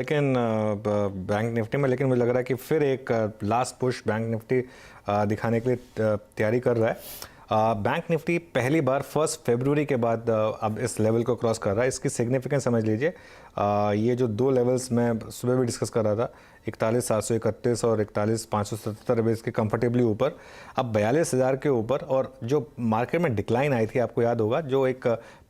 लेकिन bank Nifty में, लेकिन मुझे लग रहा है कि फिर एक लास्ट पुश बैंक निफ्टी दिखाने के लिए तैयारी कर रहा है। बैंक निफ्टी पहली बार 1 फरवरी के बाद अब इस लेवल को क्रॉस कर रहा है। इसकी सिग्निफिकेंस समझ लीजिए। ये जो दो लेवल्स मैं सुबह भी डिस्कस कर रहा था, 41,731 और 41,577 बेस के कंफर्टेबली ऊपर, अब 42,000 के ऊपर। और जो मार्केट में डिक्लाइन आई थी, आपको याद होगा, जो एक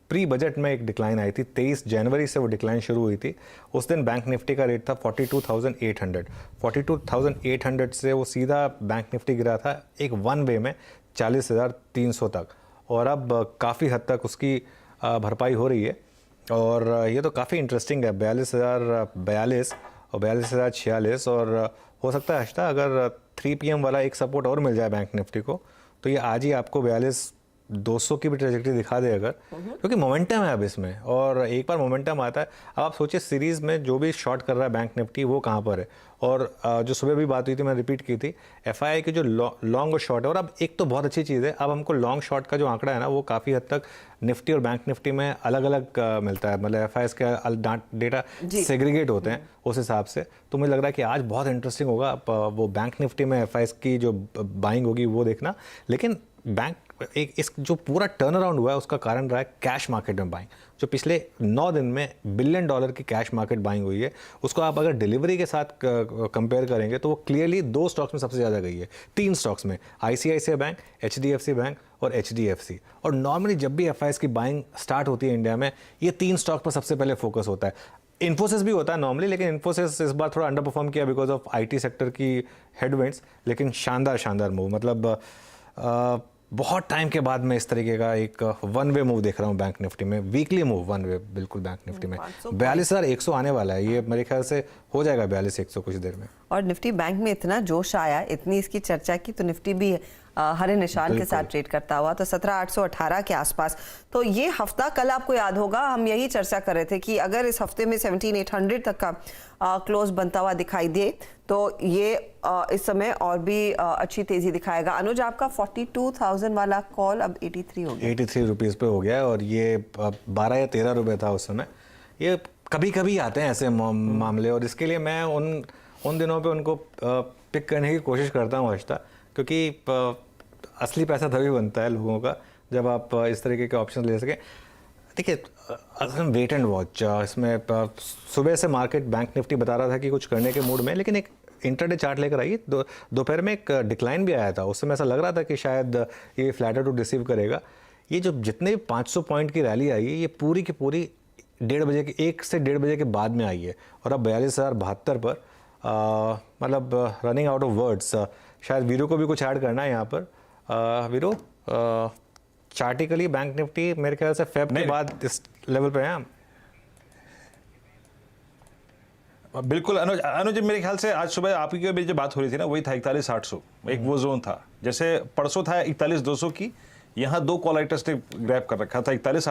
प्री बजट में एक डिक्लाइन आई थी, 23 जनवरी से वो डिक्लाइन शुरू हुई थी। उस दिन बैंक निफ्टी का रेट था 42,800। 42,800 से वो सीधा बैंक निफ्टी गिरा था एक वन वे में 40,300 तक, और अब काफ़ी हद तक उसकी भरपाई हो रही है। और ये तो काफ़ी इंटरेस्टिंग है, 42,042 और 42,046। और हो सकता है हर्षदा, अगर 3 PM वाला एक सपोर्ट और मिल जाए बैंक निफ्टी को, तो ये आज ही आपको 42,200 की भी ट्रेजेक्टरी दिखा दे अगर, क्योंकि मोमेंटम है अब इसमें। और एक बार मोमेंटम आता है, अब आप सोचिए सीरीज़ में जो भी शॉर्ट कर रहा है बैंक निफ्टी वो कहाँ पर है। और जो सुबह भी बात हुई थी, मैं रिपीट की थी, FII की जो लॉन्ग और शॉर्ट है। और अब एक तो बहुत अच्छी चीज़ है, अब हमको लॉन्ग शॉर्ट का जो आंकड़ा है ना, वो काफ़ी हद तक निफ्टी और बैंक निफ्टी में अलग अलग मिलता है। मतलब FIIs के डेटा सेग्रीगेट होते हैं उस हिसाब से। तो मुझे लग रहा है कि आज बहुत इंटरेस्टिंग होगा वो बैंक निफ्टी में FIIs की जो बाइंग होगी वो देखना। लेकिन बैंक एक इस जो पूरा टर्न अराउंड हुआ है उसका कारण रहा है कैश मार्केट में बाइंग। जो पिछले 9 दिन में $1 बिलियन की कैश मार्केट बाइंग हुई है, उसको आप अगर डिलीवरी के साथ कंपेयर करेंगे तो वो क्लियरली 2 स्टॉक्स में सबसे ज़्यादा गई है। 3 स्टॉक्स में, ICICI बैंक, HDFC बैंक और HDFC। और नॉर्मली जब भी FIIs की बाइंग स्टार्ट होती है इंडिया में, ये 3 स्टॉक पर सबसे पहले फोकस होता है। इन्फोसिस भी होता है नॉर्मली, लेकिन इन्फोसिस इस बार थोड़ा अंडर परफॉर्म किया बिकॉज ऑफ IT सेक्टर की हेडविंड्स। लेकिन शानदार मूव, मतलब बहुत टाइम के बाद मैं इस तरीके का एक वन वे मूव देख रहा हूँ बैंक निफ्टी में। वीकली मूव वन वे बिल्कुल बैंक निफ्टी में। 42,100 आने वाला है, ये मेरे ख्याल से हो जाएगा 42,100 कुछ देर में। और निफ्टी बैंक में इतना जोश आया, इतनी इसकी चर्चा की, तो निफ्टी भी हरे निशान के साथ ट्रेड करता हुआ तो 17,818 के आसपास। तो ये हफ्ता, कल आपको याद होगा हम यही चर्चा कर रहे थे कि अगर इस हफ्ते में 17,800 तक का क्लोज बनता हुआ दिखाई दे तो ये इस समय और भी अच्छी तेजी दिखाएगा। अनुज, आपका 42,000 वाला कॉल अब 83 हो गया, 83 रुपीज़ पे हो गया है। और ये 12 या 13 रुपये था उस समय। ये कभी कभी आते हैं ऐसे मामले, और इसके लिए मैं उन दिनों पे उनको पिक करने की कोशिश करता हूँ हर्षदा, क्योंकि असली पैसा तभी बनता है लोगों का जब आप इस तरीके के ऑप्शन ले सकें। देखिए, वेट एंड वॉच, इसमें सुबह से मार्केट बैंक निफ्टी बता रहा था कि कुछ करने के मूड में, लेकिन एक इंटरडे चार्ट लेकर आई। दोपहर में एक डिक्लाइन भी आया था, उस समय ऐसा लग रहा था कि शायद ये फ्लैटर टू रिसीव करेगा। ये जो जितने भी 500 पॉइंट की रैली आई है, ये पूरी की पूरी 1 से 1:30 बजे के बाद में आई है। और अब 42,072 पर, मतलब रनिंग आउट ऑफ वर्ड्स। शायद वीरो को भी कुछ ऐड करना है यहाँ पर। वीरो, चार्टिकली बैंक निफ्टी मेरे ख्याल से फेब के बाद इस लेवल पे है। बिल्कुल अनुज, मेरे ख्याल से आज सुबह आपकी मेरी जो बात हो रही थी ना, वही था 41,800, एक वो जोन था। जैसे परसों था 41,200 की, यहाँ 2 कॉल राइटर्स ने ग्रैब कर रखा था 41